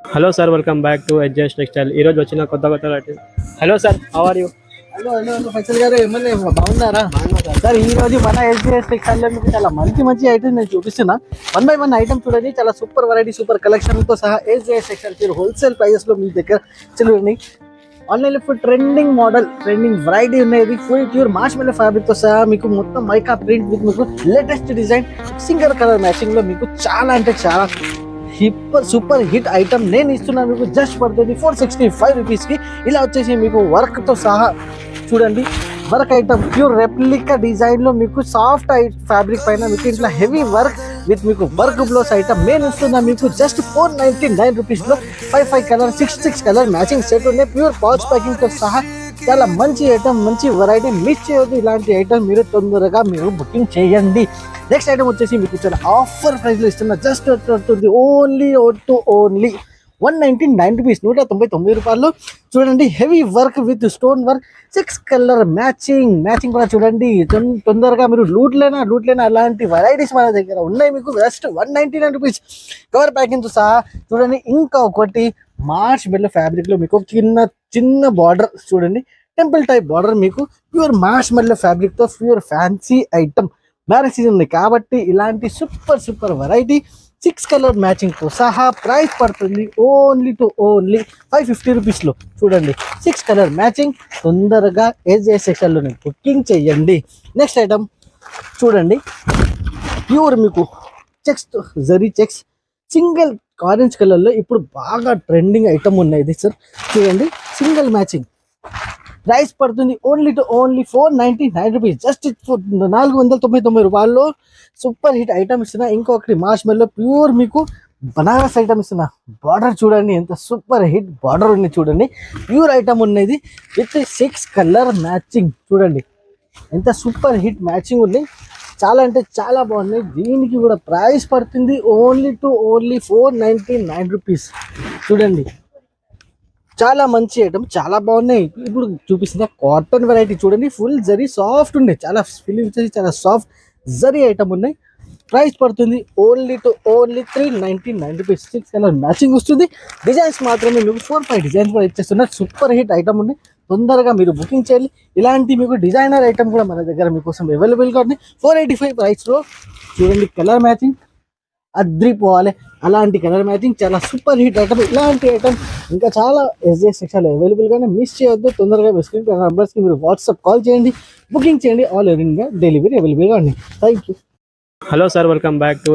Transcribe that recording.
Hello sir, welcome back to edges textile. ఈ రోజు వచ్చిన కొత్త hello sir, how are you? Hello hello hello Faisal గారు, ఏమన్నా బాగున్నారా? సార్ ఈ రోజు మన ఎస్జిఎస్ టెక్స్టైల్ లో మీకు చాలా మంచి మంచి ఐటమ్స్ నేను చూపిస్తున్నా. 1 by 1 ఐటమ్ చూడండి, చాలా సూపర్ వెరైటీ సూపర్ కలెక్షన్ తో సహా ఎస్జిఎస్ టెక్స్టైల్ మీరు హోల్సేల్ ప్రైజెస్ లో మీ దగ్గర చూడండి. ఆన్లైన్ లో ట్రెండింగ్ మోడల్ ట్రెండింగ్ వెరైటీ ఉన్నాయి. ఫుల్ ప్యూర్ మార్ష్ మెల్లో ఫ్యాబ్రిక్ తో సహా మీకు మొత్తం మైకా ప్రింట్ విత్ మీకు latest design single colour matching లో మీకు చాలా అంటే చాలా సూపర్ హిట్ ఐటమ్ నేను ఇస్తున్నాను. మీకు జస్ట్ పడుతుంది 465 రూపీస్కి. ఇలా వచ్చేసి మీకు వర్క్తో సహా చూడండి, వర్క్ ఐటమ్ ప్యూర్ రెప్లికా డిజైన్లో మీకు సాఫ్ట్ ఫ్యాబ్రిక్ పైన మీకు ఇట్లా హెవీ వర్క్ విత్ మీకు వర్క్ బ్లౌజ్ ఐటమ్ నేను ఇస్తున్నా మీకు జస్ట్ 499 రూపీస్లో 5 కలర్ 6 కలర్ మ్యాచింగ్ సెట్ ఉన్నాయి. ప్యూర్ పౌచ్ ప్యాకింగ్తో సహా చాలా మంచి ఐటమ్, మంచి వెరైటీ. మిస్ చేయొద్దు ఇలాంటి ఐటమ్, మీరు తొందరగా మీరు బుకింగ్ చేయండి. నెక్స్ట్ ఐటమ్ వచ్చేసి మీకు చాలా ఆఫర్ ప్రైస్లో ఇస్తున్నా. జస్ట్ ఓన్లీ 199 రూపీస్, 199 రూపాయలు. చూడండి, heavy work with stone work 6 colour matching కూడా చూడండి. తొందరగా మీరు లూట్లేనా అలాంటి వెరైటీస్ మన దగ్గర ఉన్నాయి. మీకు జస్ట్ 199 రూపీస్ కవర్ ప్యాకింగ్తో సహా. చూడండి, ఇంకా ఒకటి మార్ష్ మెల్లో ఫ్యాబ్రిక్లో మీకు చిన్న బార్డర్ చూడండి, టెంపుల్ టైప్ బార్డర్, మీకు ప్యూర్ మార్ష్ మెల్లో ఫ్యాబ్రిక్తో pure fancy item. Marriage season ఉంది కాబట్టి ఇలాంటి సూపర్ వెరైటీ 6 కలర్ మ్యాచింగ్తో సహా ప్రైస్ పడుతుంది ఓన్లీ 550 రూపీస్లో. చూడండి, 6 కలర్ మ్యాచింగ్. తొందరగా ఎస్జిఎస్ టెక్స్టైల్లోనే బుకింగ్ చేయండి. నెక్స్ట్ ఐటమ్ చూడండి, ప్యూర్ మీకు జరీ చెక్స్ సింగిల్ ఆరెంజ్ కలర్లో ఇప్పుడు బాగా ట్రెండింగ్ ఐటమ్ ఉన్నాయి సార్. చూడండి, సింగిల్ మ్యాచింగ్. ప్రైస్ పడుతుంది ఓన్లీ 499 రూపీస్. జస్ట్ 499 రూపాయల్లో సూపర్ హిట్ ఐటమ్ ఇస్తున్నా. ఇంకొకటి మార్ష్ మెల్లో ప్యూర్ మీకు బనారస్ ఐటమ్ ఇస్తున్నా. బార్డర్ చూడండి, ఎంత సూపర్ హిట్ బార్డర్ ఉంది. చూడండి, ప్యూర్ ఐటమ్ ఉన్నది విత్ 6 కలర్ మ్యాచింగ్. చూడండి, ఎంత సూపర్ హిట్ మ్యాచింగ్ ఉంది. చాలా అంటే చాలా బాగున్నాయి. దీనికి కూడా ప్రైస్ పడుతుంది ఓన్లీ 499 రూపీస్. చూడండి, చాలా మంచి ఐటమ్, చాలా బాగున్నాయి. ఇప్పుడు చూపిస్తున్న కాటన్ వెరైటీ చూడండి, ఫుల్ జరీ సాఫ్ట్ ఉన్నాయి. చాలా ఫీలింగ్ వచ్చేసి చాలా సాఫ్ట్ జరీ ఐటమ్ ఉన్నాయి. ప్రైస్ పడుతుంది ఓన్లీ 399 రూపీస్. 6 కలర్ మ్యాచింగ్ వస్తుంది. డిజైన్స్ మాత్రమే మీకు 4-5 డిజైన్స్ కూడా ఇచ్చేస్తున్నారు. సూపర్ హిట్ ఐటమ్ ఉంది. తొందరగా మీరు బుకింగ్ చేయాలి. ఇలాంటి మీకు డిజైనర్ ఐటమ్ కూడా మన దగ్గర మీకోసం అవైలబుల్గా ఉంది. 485 ప్రైస్లో. చూడండి, కలర్ మ్యాచింగ్ అద్రిపోవాలి. అలాంటి కలర్ మ్యాచింగ్ చాలా సూపర్ హిట్ ఐటమ్. ఇలాంటి ఐటమ్ ఇంకా చాలా ఎస్జిఎస్ టెక్స్టైల్ అవైలబుల్గానే. మిస్ చేయొద్దు. తొందరగా మీ స్క్రీన్ నెంబర్స్కి మీరు వాట్సాప్ కాల్ చేయండి, బుకింగ్ చేయండి. ఆల్ ఇండియా డెలివరీ అవైలబుల్గా ఉంది. Thank you. Hello sir, welcome back to